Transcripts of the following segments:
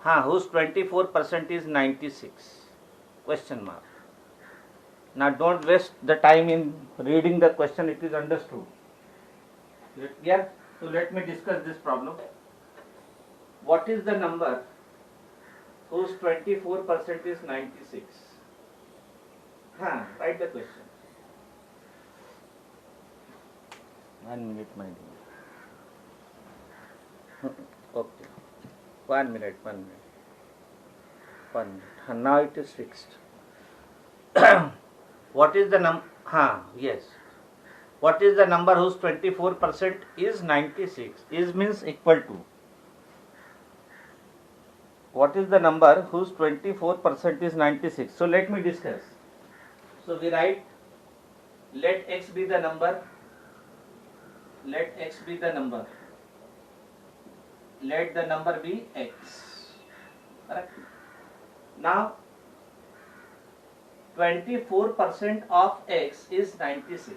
whose 24% is 96? Question mark. Now don't waste the time in reading the question, it is understood. Yeah? So let me discuss this problem. What is the number whose 24% is 96? Write the question. 1 minute, my dear. Okay. 1 minute. Now it is fixed. What is the number? Yes. What is the number whose 24% is 96? Is means equal to. What is the number whose 24% is 96? So let me discuss. So we write, let x be the number. Let x be the number. Let the number be x. Correct? Now, 24% of x is 96.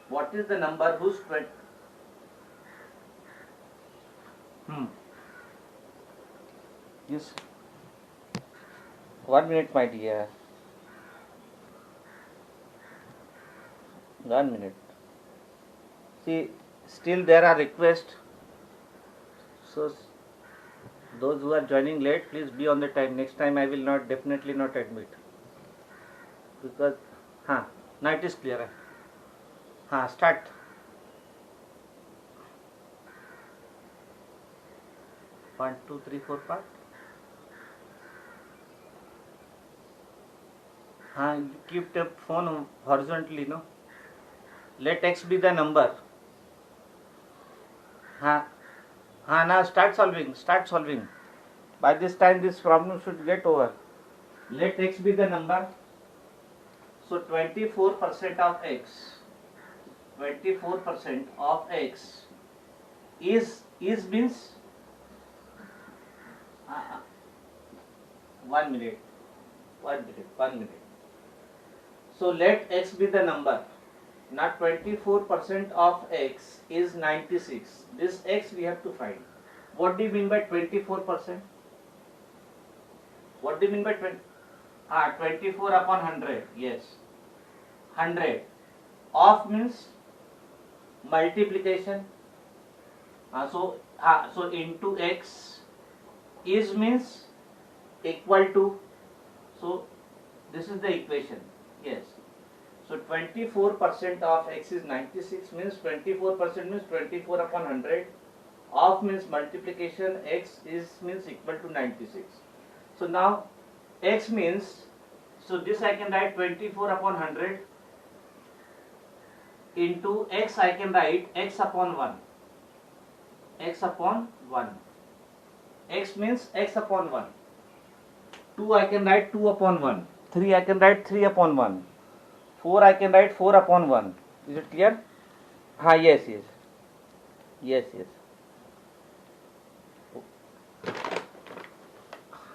What is the number whose 20? Yes. 1 minute, my dear. 1 minute. See, still there are requests. So, those who are joining late, please be on the time. Next time I will definitely not admit. Because, now it is clear. Start. One, two, three, four part. Keep the phone horizontally, no? Let x be the number. Now start solving. By this time this problem should get over. Let x be the number. So 24% of x. 24% of x is means 1 minute. So let x be the number. Now 24% of x is 96. This x we have to find. What do you mean by 24%? What do you mean by 20? 24 upon 100. Yes. 100. Of means multiplication. So into x is means equal to. So this is the equation. Yes. So 24% of x is 96 means 24% means 24 upon 100. Of means multiplication, x is means equal to 96. So now x means, so this I can write 24 upon 100 into x I can write x upon 1. X upon 1. X means x upon 1. 2 I can write 2 upon 1. 3 I can write 3 upon 1. 4 I can write 4 upon 1. Is it clear? Yes.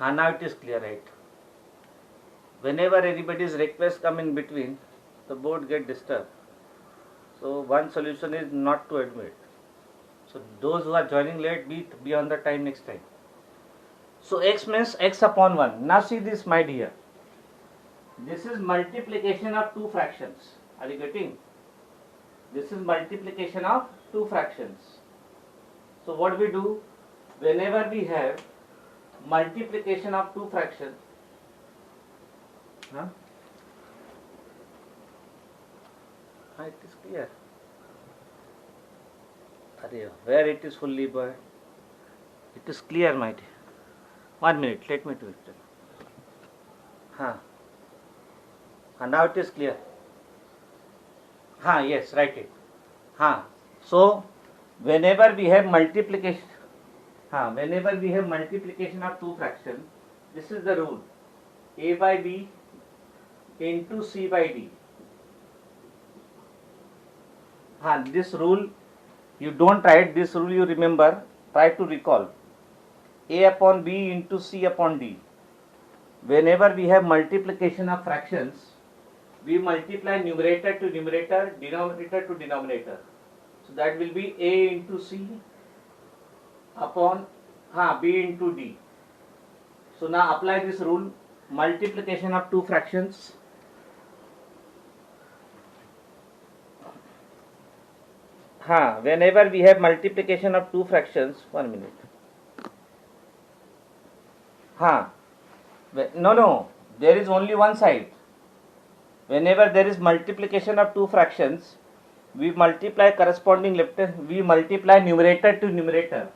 Now it is clear, right? Whenever anybody's request come in between, the board get disturbed. So one solution is not to admit. So those who are joining late, be on the time next time. So x means x upon 1. Now see this, my dear. This is multiplication of two fractions. Are you getting? This is multiplication of two fractions. So what we do, whenever we have multiplication of two fractions, it is clear. Where it is fully boy? It is clear, my dear. 1 minute, let me do it. Now it is clear. Yes, write it. So whenever we have multiplication, of two fractions, this is the rule: a by b into c by d. This rule you don't write. This rule you remember. Try to recall. A upon b into c upon d. Whenever we have multiplication of fractions, we multiply numerator to numerator, denominator to denominator. So that will be a into c upon B into D. So now apply this rule, multiplication of two fractions. Whenever we have multiplication of two fractions, 1 minute. No, there is only one side. Whenever there is multiplication of two fractions, we multiply corresponding left hand, we multiply numerator to numerator,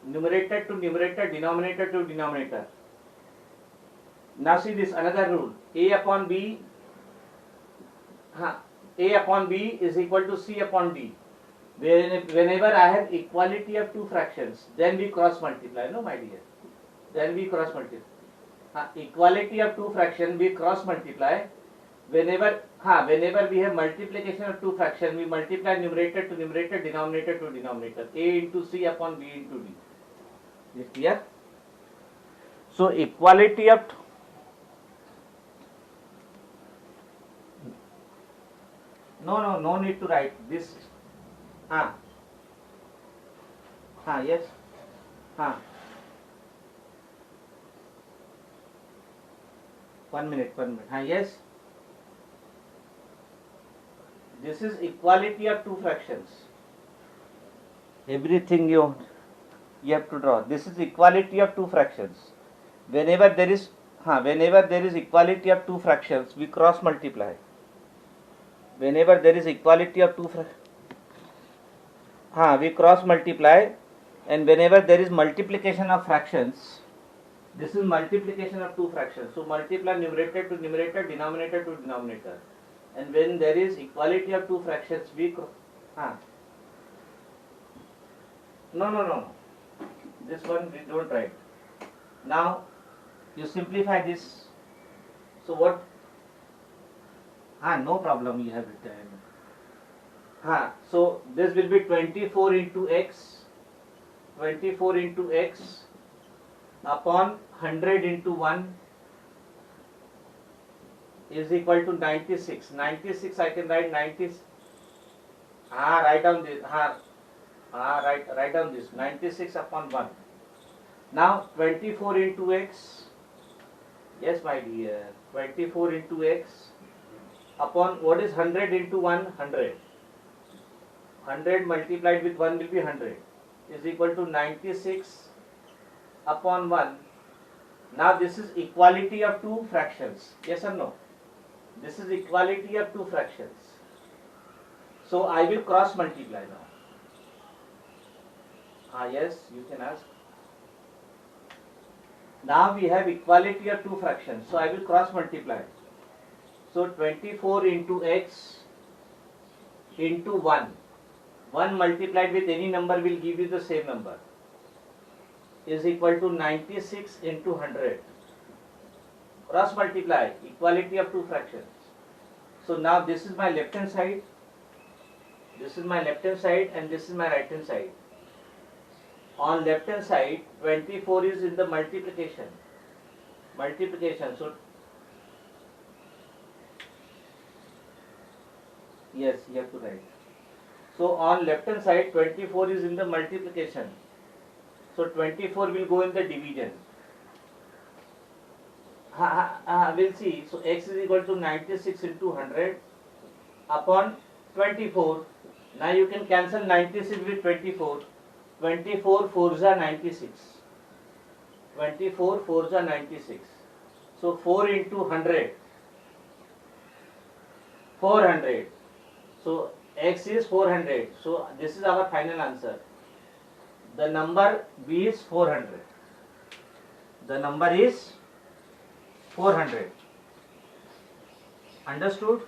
numerator to numerator, denominator to denominator. Now see this another rule, A upon B is equal to C upon D. Whenever I have equality of two fractions, then we cross multiply, no my dear, then we cross multiply. Equality of two fractions, we cross multiply. Whenever we have multiplication of two fractions, we multiply numerator to numerator, denominator to denominator. A into C upon B into D. Is clear? So equality of no need to write this. Yes. 1 minute. Yes. This is equality of two fractions. Everything you have to draw. This is equality of two fractions. Whenever there is equality of two fractions, we cross multiply. Whenever there is equality of two fractions, we cross multiply, and whenever there is multiplication of fractions, this is multiplication of two fractions. So multiply numerator to numerator, denominator to denominator. And when there is equality of two fractions, we no. This one we don't write. Now you simplify this. So what? No problem. You have written. So this will be 24 into x. 24 into x upon 100 into 1 is equal to 96. 96 I can write 90. Write down this. Write down this. 96 upon 1. Now 24 into x. Yes, my dear. 24 into x upon what is 100 into 1? 100. 100 multiplied with 1 will be 100 is equal to 96 upon 1. Now this is equality of two fractions. Yes or no? This is equality of two fractions. So I will cross multiply now. Yes, you can ask. Now we have equality of two fractions. So I will cross multiply. So 24 into x into 1. 1 multiplied with any number will give you the same number. Is equal to 96 into 100. Cross multiply, equality of two fractions. So now this is my left hand side. This is my left hand side and this is my right hand side. On left hand side, 24 is in the multiplication. So yes, you have to write. So on left hand side, 24 is in the multiplication. So 24 will go in the division. We'll see. So x is equal to 96 into 100 upon 24. Now you can cancel 96 with 24. 24 4s are 96. 24 4s are 96. So 4 into 100. 400. So x is 400. So this is our final answer. The number B is 400. The number is 400. Understood?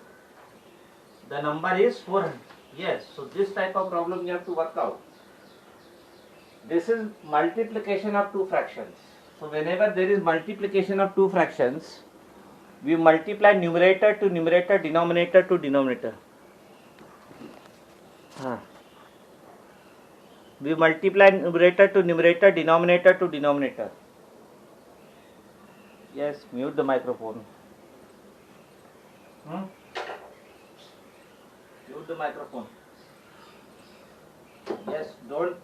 The number is 400. Yes. So this type of problem you have to work out. This is multiplication of two fractions. So whenever there is multiplication of two fractions, we multiply numerator to numerator, denominator to denominator. We multiply numerator to numerator, denominator to denominator. Yes, mute the microphone. Mute the microphone. Yes, don't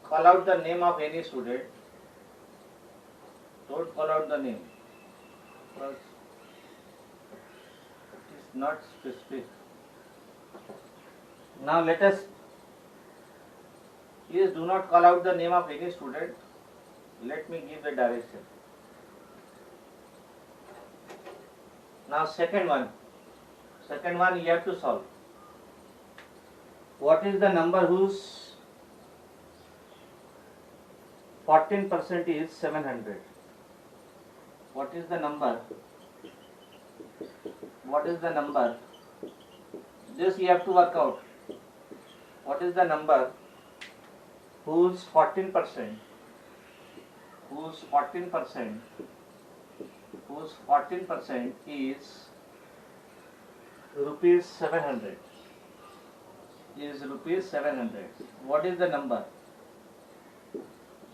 call out the name of any student. Don't call out the name because it is not specific. Now let us, please do not call out the name of any student. Let me give the direction. Now second one you have to solve. What is the number whose 14% is 700? What is the number? What is the number? This you have to work out. What is the number whose 14% is rupees 700? Is rupees 700. What is the number?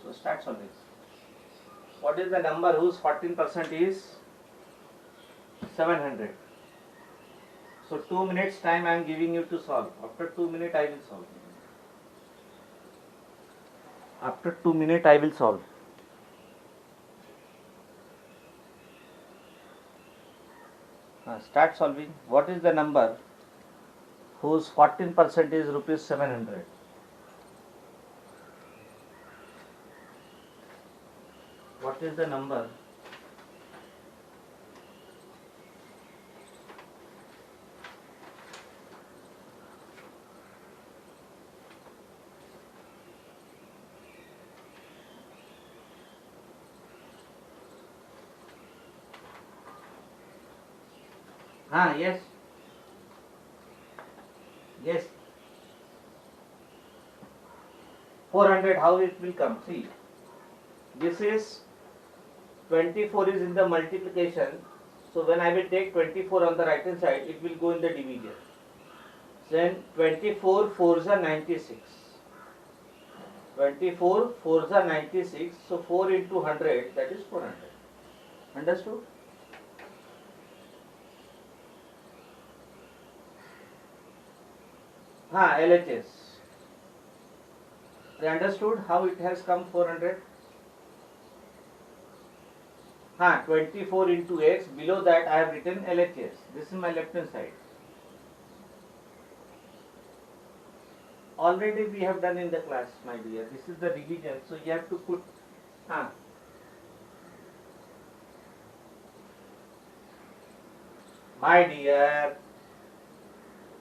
So start solving. What is the number whose 14% is 700? So 2 minutes time I am giving you to solve. After 2 minutes I will solve. After 2 minutes I will solve. Start solving. What is the number whose 14% is rupees 700? What is the number? Yes. Yes. 400, how it will come? See, this is 24 is in the multiplication. So when I will take 24 on the right hand side, it will go in the division. Then 24 4s are 96. 24 4s are 96. So 4 into 100, that is 400. Understood? LHS. They understood how it has come 400? 24 into x. Below that I have written LHS. This is my left hand side. Already we have done in the class, my dear. This is the division. So you have to put. My dear,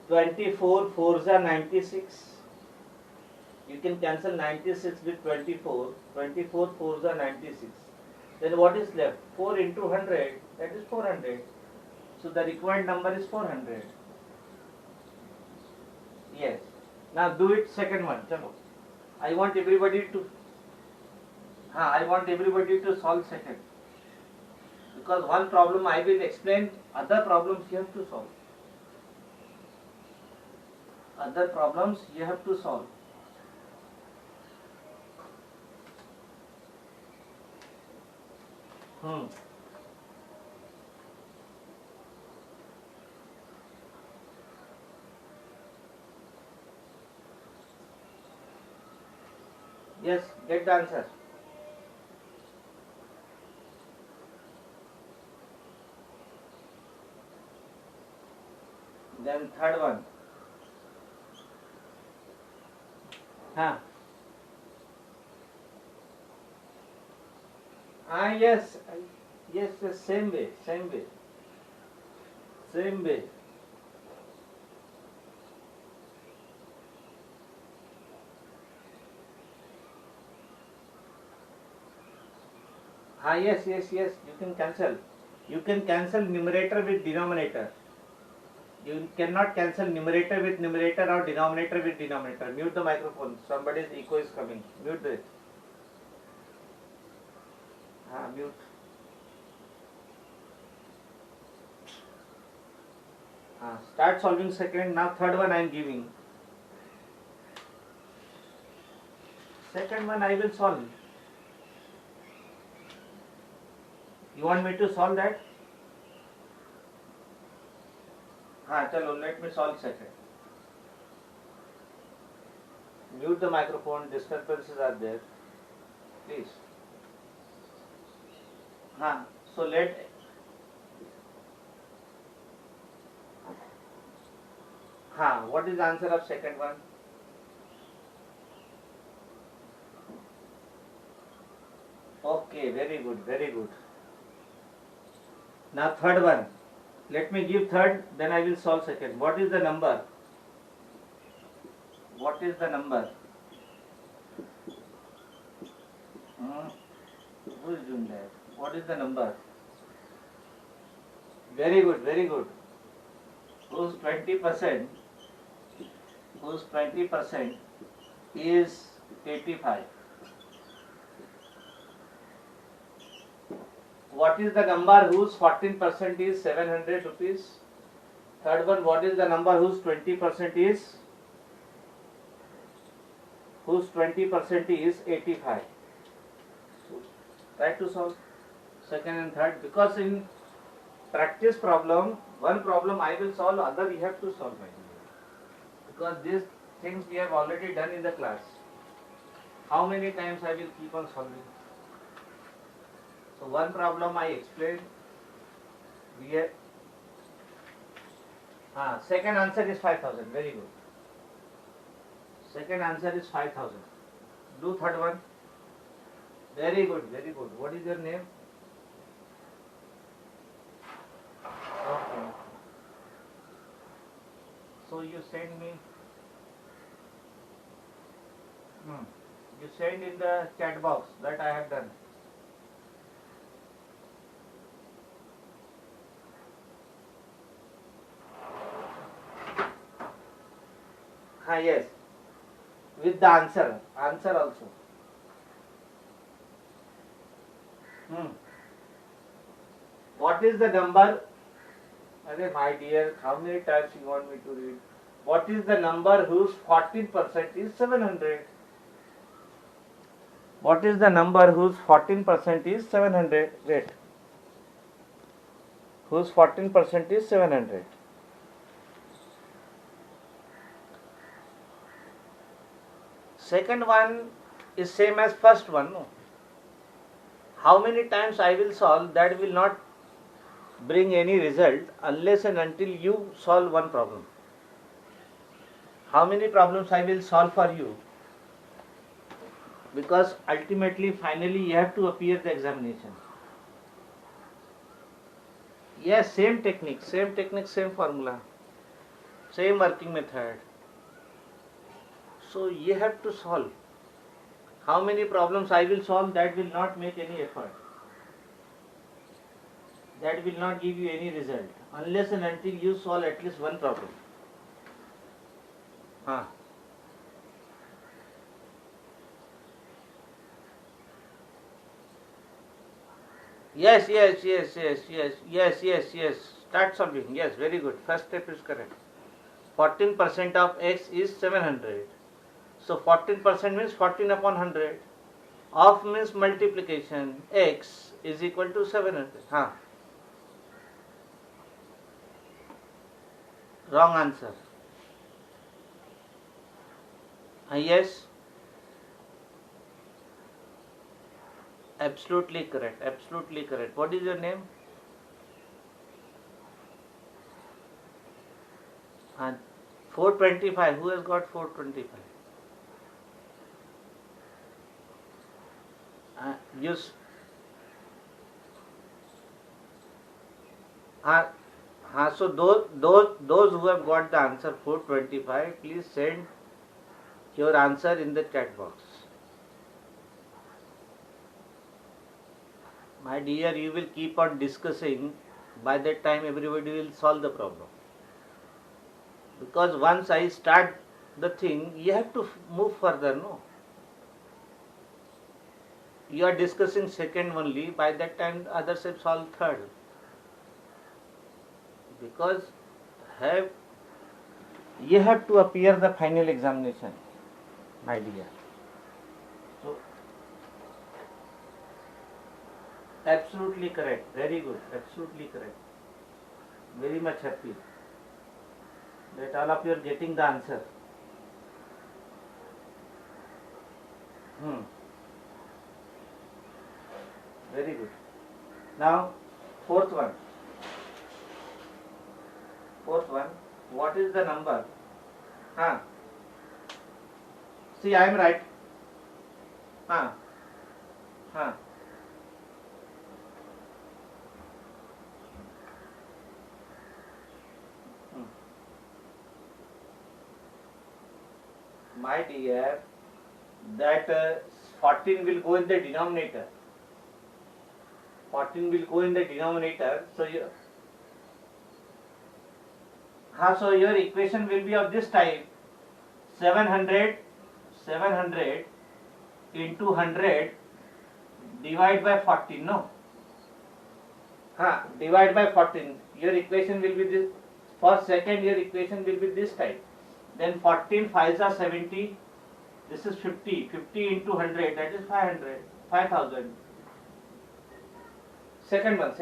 24 4s are 96. You can cancel 96 with 24. 24 4s are 96. Then what is left? 4 into 100, that is 400. So the required number is 400. Yes. Now do it second one. Chalo. I want everybody to solve second. Because one problem I will explain, other problems you have to solve. Other problems you have to solve. Yes, get the answer. Then third one. Yes, same way. Yes, you can cancel. You can cancel numerator with denominator. You cannot cancel numerator with numerator or denominator with denominator. Mute the microphone. Somebody's echo is coming. Mute it. Mute. Start solving second. Now third one I am giving. Second one I will solve. You want me to solve that? Chalo, let me solve second. Mute the microphone, disturbances are there. Please. So let. What is the answer of second one? Okay, very good, very good. Now third one. Let me give third, then I will solve second. What is the number? What is the number? Who is doing that? What is the number? Very good, very good. Whose 20%? Whose 20% is 85? What is the number whose 14% is 700 rupees? Third one, what is the number whose 20% is? Whose 20% is 85? So, try to solve second and third, because in practice problem, one problem I will solve, other you have to solve. Because these things we have already done in the class. How many times I will keep on solving? So one problem I explained. We have second answer is 5,000. Very good. Second answer is 5,000. Do third one. Very good, very good. What is your name? Okay. So you send me. You send in the chat box that I have done. Yes. With the answer also. What is the number? Arey my dear, how many times you want me to read? What is the number whose 14% is 700? What is the number whose 14% is 700? Wait. Whose 14% is 700? Second one is same as first one. No? How many times I will solve, that will not bring any result unless and until you solve one problem. How many problems I will solve for you? Because ultimately, finally, you have to appear the examination. Yes, same technique, same formula, same working method. So you have to solve. How many problems I will solve, that will not make any effort. That will not give you any result unless and until you solve at least one problem. Yes. Start solving. Yes, very good. First step is correct. 14% of x is 700. So 14% means 14 upon 100. Of means multiplication. X is equal to 700. Wrong answer. Yes. Absolutely correct. Absolutely correct. What is your name? And 425. Who has got 425? Use. So those who have got the answer 425, please send your answer in the chat box. My dear, you will keep on discussing. By that time, everybody will solve the problem. Because once I start the thing, you have to move further, no? You are discussing second only. By that time, others have solved third. Because you have to appear the final examination, my dear. So, absolutely correct. Very good. Absolutely correct. Very much happy that all of you are getting the answer. Hmm. Very good. Now, fourth one. Fourth one. What is the number? Huh. See, I am right. Huh. Huh. Hmm. My dear, that 14 will go in the denominator. 14 will go in the denominator. So so your equation will be of this type. 700 into 100 divide by 14, no? Divide by 14. Your equation will be this. For second, your equation will be this type. Then 14 5s are 70. This is 50. 50 into 100, that is 500. 5000. Second one.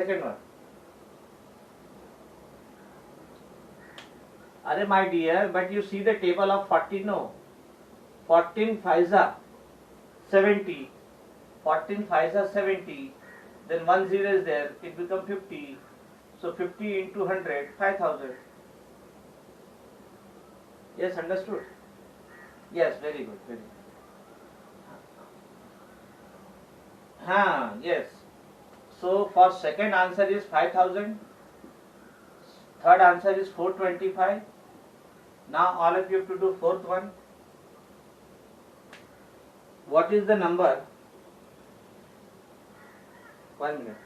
Arey my dear, but you see the table of 14, no? 14 5s are 70. 14 5s are 70. Then 1 0 is there, it becomes 50. So 50 into 100, 5000. Yes, understood? Yes, very good, very good. Yes. So for second answer is 5000. Third answer is 425. Now all of you have to do fourth one. What is the number? 1 minute.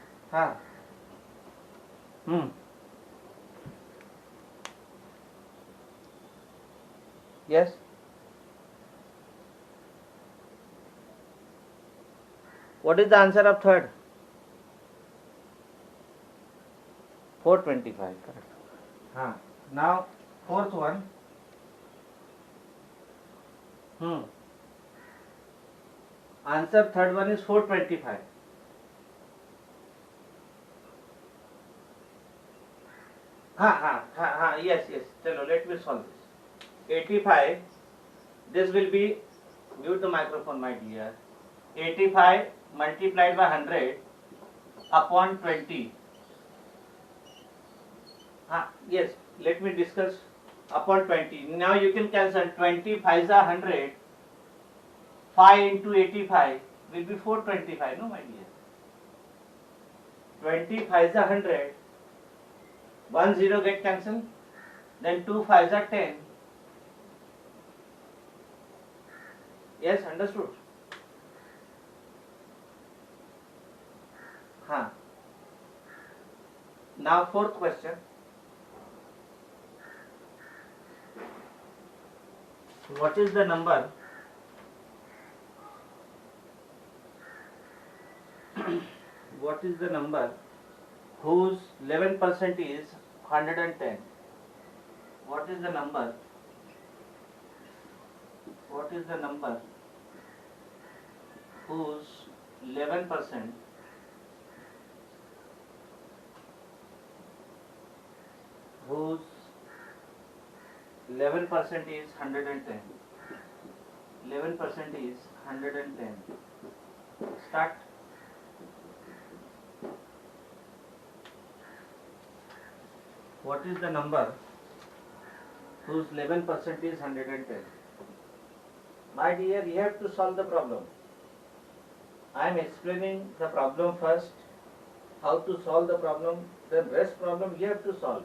Yes. What is the answer of third? 425. Correct. Now fourth one. Answer third one is 425. Yes. Chalo, let me solve this. 85. This will be, mute the microphone, my dear. 85 multiplied by 100 upon 20. Yes, let me discuss upon 20. Now you can cancel 20 5s are 100. 5 into 85 will be 425, no my dear. 20 5s are 100. 1 0 get cancelled. Then 2 5s are 10. Yes, understood? Now fourth question. What is the number what is the number whose 11% is 110? What is the number whose 11% is 110? 11% is 110. Start. What is the number whose 11% is 110? My dear, you have to solve the problem. I am explaining the problem first, how to solve the problem, then rest problem you have to solve.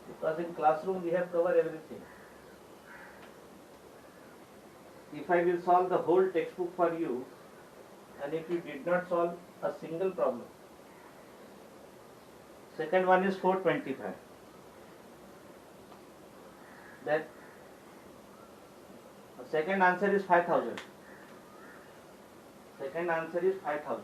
Because in classroom we have covered everything. If I will solve the whole textbook for you, and if you did not solve a single problem. Second one is 425. Then the second answer is 5000. Second answer is 5000.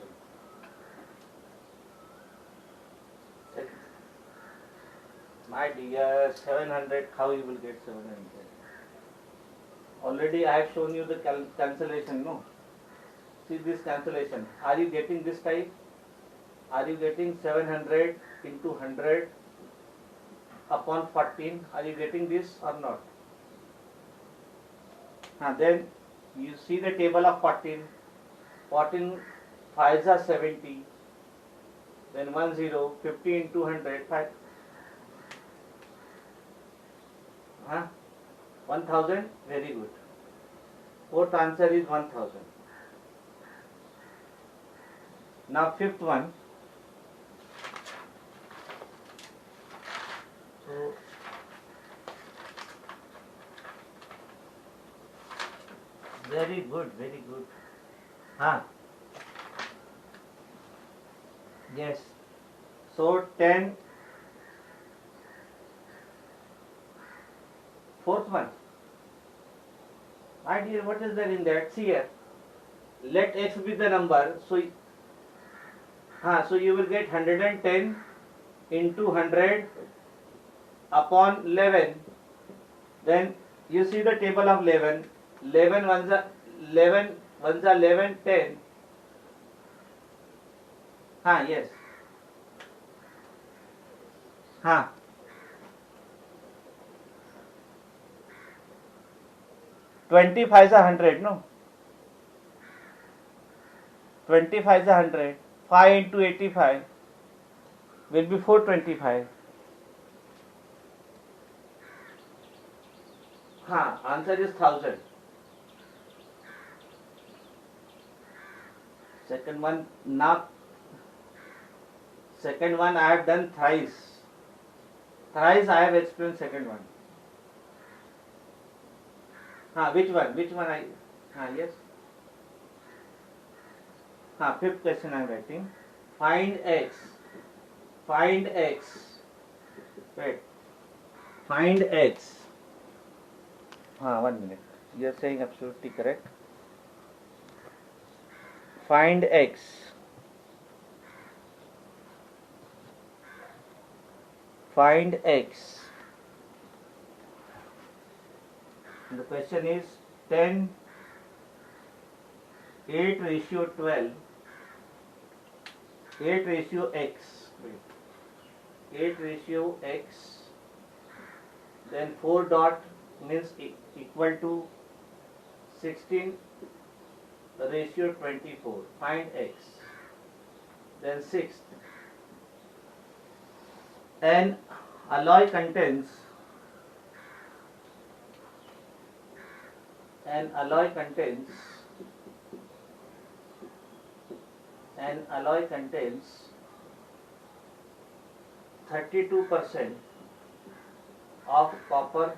My dear, 700, how you will get 700? Already I have shown you the cancellation, no? See this cancellation. Are you getting this type? Are you getting 700 into 100 upon 14? Are you getting this or not? Then You see the table of 14. 14 5s are 70. Then 1 0, 50 into 100, 5. 1000, very good. Fourth answer is 1000. Now fifth one. So very good, very good. Yes. So 10. Fourth one. My dear, what is there in that? See here. Let x be the number. So you will get 110 into 100 upon 11. Then you see the table of 11. 11 ones are 11, 10. Yes. 25 is 100, no? 25 is 100. 5 into 85 will be 425. Answer is 1000. Second one, second one I have done thrice. Thrice I have explained second one. Which one? Yes. Fifth question I am writing. Find x. Find x. Wait. Find x. 1 minute. You are saying absolutely correct. Find x. Find x. The question is 10, 8 ratio 12, 8 ratio x, 8 ratio x, then 4 dot means equal to 16 ratio 24, find x. Then sixth, an alloy contains an alloy contains 32% of copper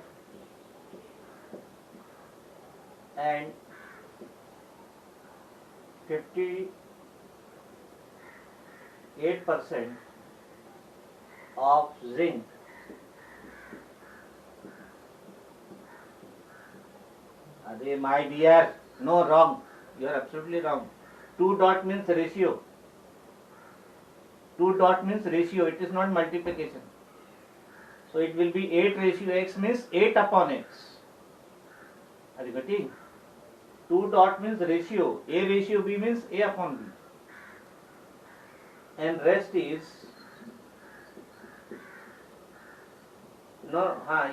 and 58% of zinc. My dear, no, wrong. You are absolutely wrong. 2 dot means ratio. 2 dot means ratio. It is not multiplication. So it will be 8 ratio x means 8 upon x. Are you getting? 2 dot means ratio. A ratio B means A upon B. And rest is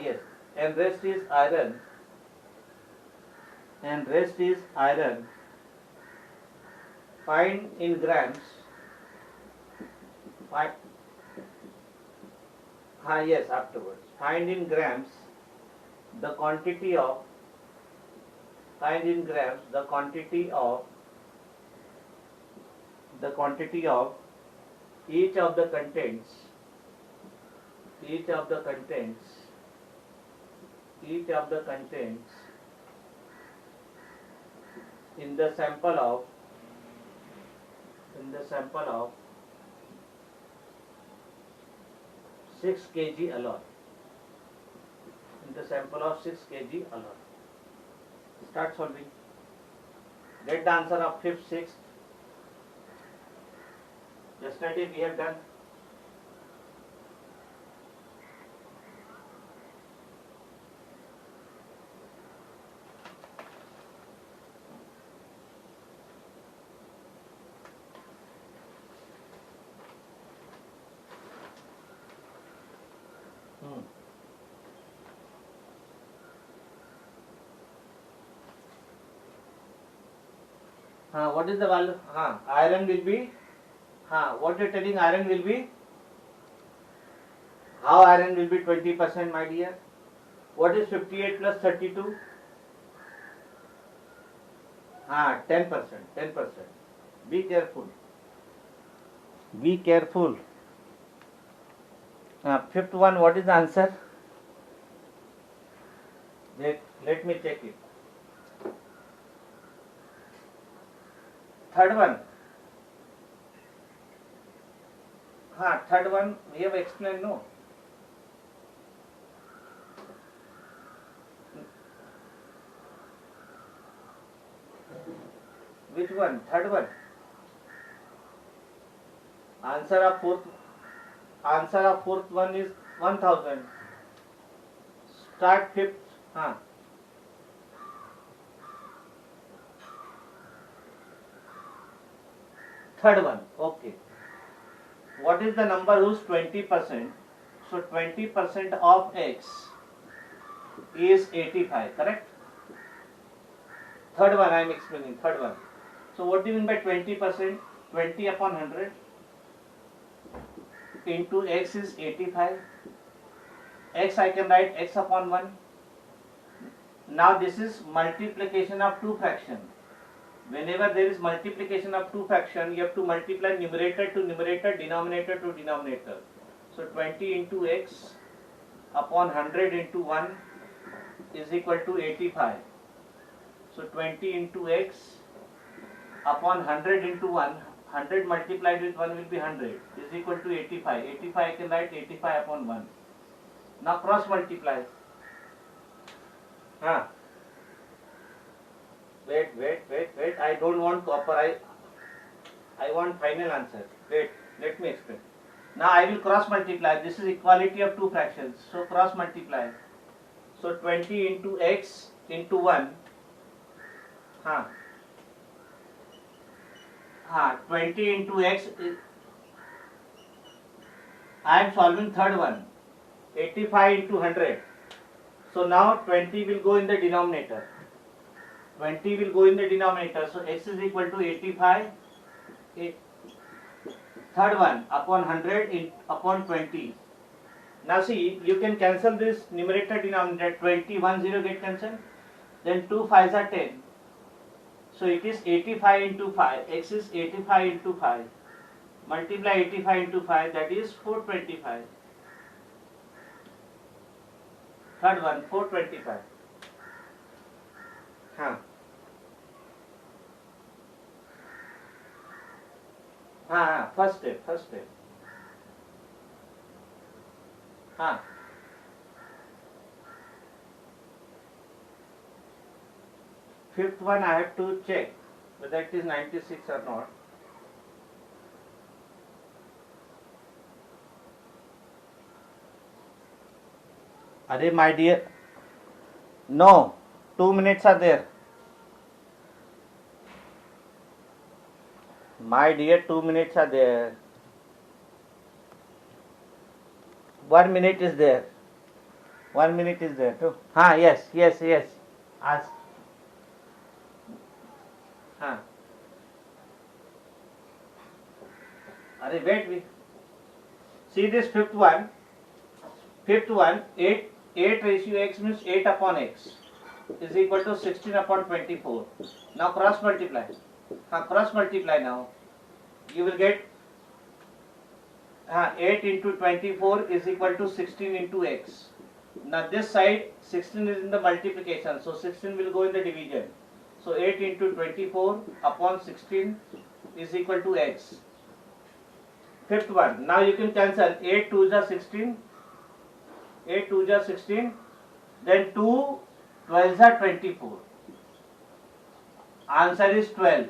yes. And rest is iron. And rest is iron. Find in grams. Yes, afterwards. Find in grams the quantity of each of the contents in the sample of 6 kg alloy. Start solving. Get the answer of 5th, 6th. Yesterday we have done. What is the value? Iron will be, what you're telling iron will be, how iron will be 20%, my dear? What is 58 plus 32? 10%, 10%. Be careful. Be careful. Fifth one, what is the answer? Let me check it. Third one. Third one, we have explained, no? Which one? Third one. Answer of fourth one is 1000. Start fifth. Third one. Okay. What is the number whose 20%? So 20% of x is 85, correct? Third one I am explaining. Third one. So what do you mean by 20%? 20 upon 100 into x is 85. X I can write x upon 1. Now this is multiplication of two fractions. Whenever there is multiplication of two fractions, you have to multiply numerator to numerator, denominator to denominator. So 20 into x upon 100 into 1 is equal to 85. So 20 into x upon 100 into 1, 100 multiplied with 1 will be 100, is equal to 85. 85 I can write 85 upon 1. Now cross multiply. Wait. I don't want copper. I want final answer. Wait, let me explain. Now I will cross multiply. This is equality of two fractions. So cross multiply. So 20 into x into 1. 20 into x. I am solving third one. 85 into 100. So now 20 will go in the denominator. 20 will go in the denominator. So x is equal to 85. Third one upon 100 upon 20. Now see, you can cancel this numerator denominator. 20, 1, 0 get cancelled. Then 2 5s are 10. So it is 85 into 5. X is 85 into 5. Multiply 85 into 5, that is 425. Third one, 425. First step. Fifth one I have to check whether it is 96 or not. Arey my dear, no, 2 minutes are there. My dear, 2 minutes are there. 1 minute is there. 1 minute is there too. Yes. Ask. Arey wait. See this fifth one. 8 ratio x means 8 upon x is equal to 16 upon 24. Now cross multiply. Cross multiply now. You will get 8 into 24 is equal to 16 into x. Now this side 16 is in the multiplication, so 16 will go in the division. So 8 into 24 upon 16 is equal to x. Fifth one. Now you can cancel 8 2s are 16. 8 2s are 16. Then 2 12s are 24. Answer is 12.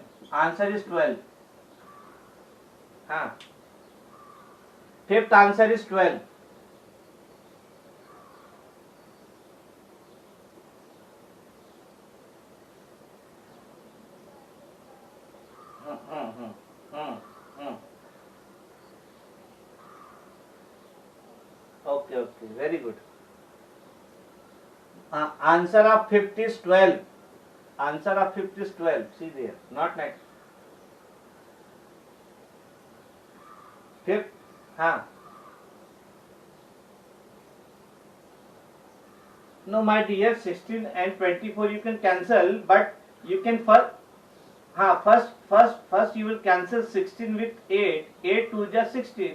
Fifth answer is 12. Okay, very good. Answer of fifth is 12. See there, not next. Fifth, हाँ. No, my dear, 16 and 24 you can cancel, but you can first you will cancel 16 with 8. 8 2 just 16.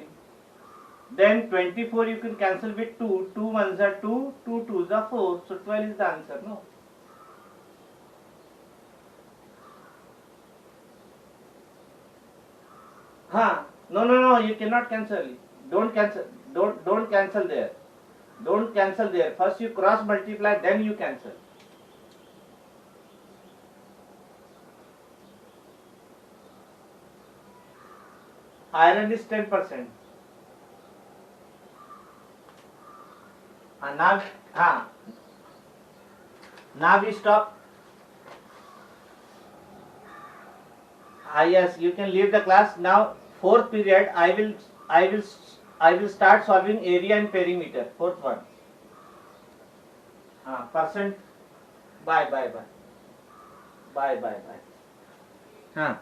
Then 24 you can cancel with 2. 2 1s are 2. 2 2s are 4. So 12 is the answer. No. No. You cannot cancel. Don't cancel. Don't cancel there. Don't cancel there. First you cross multiply, then you cancel. Iron is 10%. Now we stop. Yes, you can leave the class now. Fourth period, I will start solving area and perimeter. Fourth one. Percent. Bye. Bye.